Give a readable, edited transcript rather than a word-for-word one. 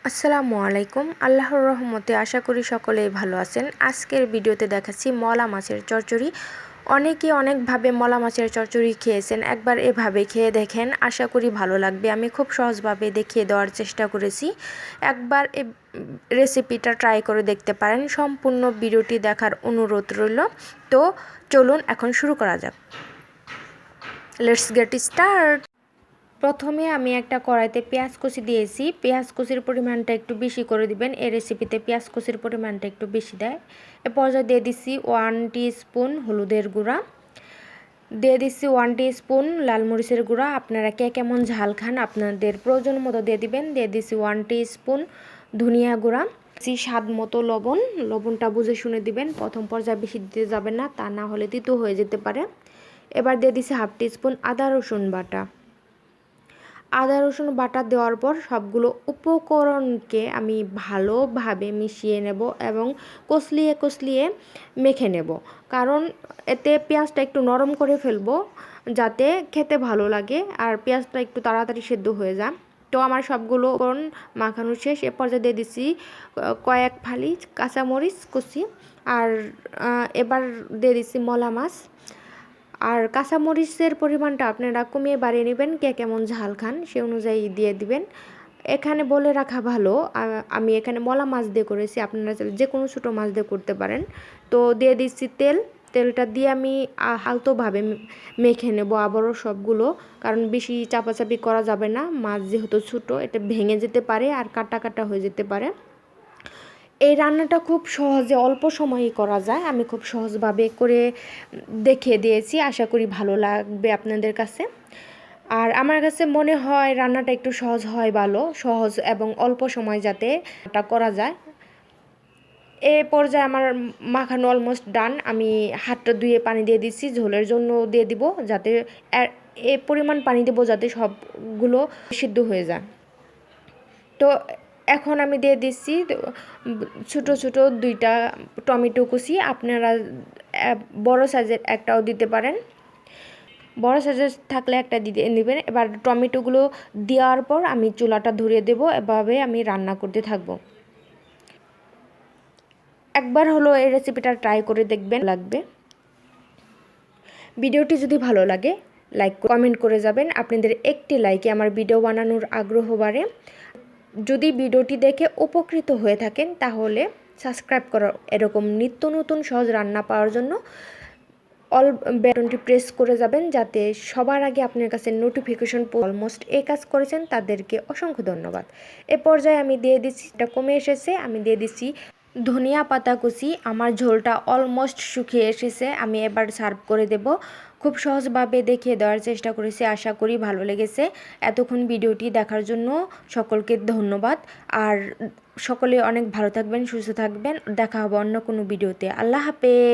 আসসালামু আলাইকুম। আল্লাহর রহমতে আশা করি সকলেই ভালো আছেন। আজকের ভিডিওতে দেখাচ্ছি মলা মাছের চচ্চড়ি। অনেকে অনেকভাবে মলা মাছের চচ্চড়ি খেয়েছেন, একবার এভাবে খেয়ে দেখেন, আশা করি ভালো লাগবে। আমি খুব সহজভাবে দেখিয়ে দেওয়ার চেষ্টা করেছি, একবার এই রেসিপিটা ট্রাই করে দেখতে পারেন। সম্পূর্ণ ভিডিওটি দেখার অনুরোধ রইল। তো চলুন এখন শুরু করা যাক। Let's get start. প্রথমে আমি একটা কড়াইতে পেঁয়াজ কুচি দিয়েছি। পেঁয়াজ কুচির পরিমাণটা একটু বেশি করে দিবেন, এই রেসিপিতে পেঁয়াজ কুচির পরিমাণটা একটু বেশি দেয়। এ পর্যায়ে দিয়ে দিচ্ছি 1 টিস্পুন হলুদের গুঁড়া, দিয়ে দিচ্ছি 1 টিস্পুন লাল মরিচের গুঁড়া। আপনারা কে কেমন ঝাল খান আপনাদের প্রয়োজন মতো দিয়ে দিবেন। দিয়ে দিচ্ছি 1 টিস্পুন ধনিয়া গুঁড়া, স্বাদ মতো লবণ। লবণটা বুঝে শুনে দিবেন, প্রথম পর্যায়ে বেশি দিতে যাবেন না, তা না হলে তিতো হয়ে যেতে পারে। এবার দিয়ে দিচ্ছি 1/2 টিস্পুন আদা রসুন বাটা। আদা রসুন বাটা দেওয়ার পর সবগুলো উপকরণকে আমি ভালোভাবে মিশিয়ে নেব এবং কষলিয়ে মেখে নেব, কারণ এতে পেঁয়াজটা একটু নরম করে ফেলবো যাতে খেতে ভালো লাগে আর পেঁয়াজটা একটু তাড়াতাড়ি সেদ্ধ হয়ে যায়। তো আমার সবগুলো উপকরণ মাখানো শেষ। এ পর্যায়ে দিয়ে দিচ্ছি কয়েক ফালি কাঁচামরিচ কুচি, আর এবার দিয়ে দিচ্ছি মলা মাছ। আর কাঁচামরিচের পরিমাণটা আপনারা কমিয়ে বাড়িয়ে নেবেন, কে কেমন ঝাল খান সে অনুযায়ী দিয়ে দিবেন। এখানে বলে রাখা ভালো, আমি এখানে মলা মাছ দিয়ে করেছি, আপনারা যে কোনো ছোটো মাছ দিয়ে করতে পারেন। তো দিয়ে দিচ্ছি তেলটা দিয়ে আমি আলতোভাবে মেখে নেব আবারও সবগুলো, কারণ বেশি চাপাচাপি করা যাবে না, মাছ যেহেতু ছোটো এটা ভেঙে যেতে পারে আর কাটা কাটা হয়ে যেতে পারে। এই রান্নাটা খুব সহজে অল্প সময়েই করা যায়, আমি খুব সহজভাবে করে দেখিয়ে দিয়েছি, আশা করি ভালো লাগবে আপনাদের কাছে। আর আমার কাছে মনে হয় রান্নাটা একটু সহজ হয়, সহজ এবং অল্প সময় যাতে এটা করা যায়। এ পর্যায়ে আমার মাখানো অলমোস্ট ডান। আমি হাতটা ধুয়ে পানি দিয়ে দিচ্ছি, ঝোলের জন্য দিয়ে দিব, যাতে এ পরিমাণ পানি দেবো যাতে সবগুলো সিদ্ধ হয়ে যায়। তো এখন আমি দিয়ে দিচ্ছি ছোটো ছোটো 2টা টমেটো কুচি, আপনারা বড় সাইজের একটাও দিতে পারেন, বড় সাইজের থাকলে একটা দিয়ে নেবেন। এবার টমেটোগুলো দেওয়ার পর আমি চুলাটা ধরিয়ে দেব, এভাবে আমি রান্না করতে থাকব। একবার হলো এই রেসিপিটা ট্রাই করে দেখবেন, লাগবে। ভিডিওটি যদি ভালো লাগে লাইক কমেন্ট করে যাবেন, আপনাদের একটি লাইকে আমার ভিডিও বানানোর আগ্রহ বাড়ে। যদি ভিডিওটি দেখে উপকৃত হয়ে থাকেন তাহলে সাবস্ক্রাইব করার, এরকম নিত্য নতুন সহজ রান্না পাওয়ার জন্য অল বাটনটি প্রেস করে যাবেন, যাতে সবার আগে আপনার কাছে নোটিফিকেশন। অলমোস্ট এই কাজ করেছেন তাদেরকে অসংখ্য ধন্যবাদ। এ পর্যায়ে আমি দিয়ে দিচ্ছি, এটা কমে এসেছে, আমি দিয়ে দিচ্ছি ধনিয়া পাতা কুচি। আমার ঝোলটা অলমোস্ট শুকিয়ে এসেছে, আমি এবার সার্ভ করে দেব। খুব সহজভাবে দেখিয়ে দেওয়ার চেষ্টা করেছি, আশা করি ভালো লেগেছে। এতক্ষণ ভিডিওটি দেখার জন্য সকলকে ধন্যবাদ। আর সকলে অনেক ভালো থাকবেন, সুস্থ থাকবেন, দেখা হবে অন্য কোনো ভিডিওতে। আল্লাহ হাফেজ।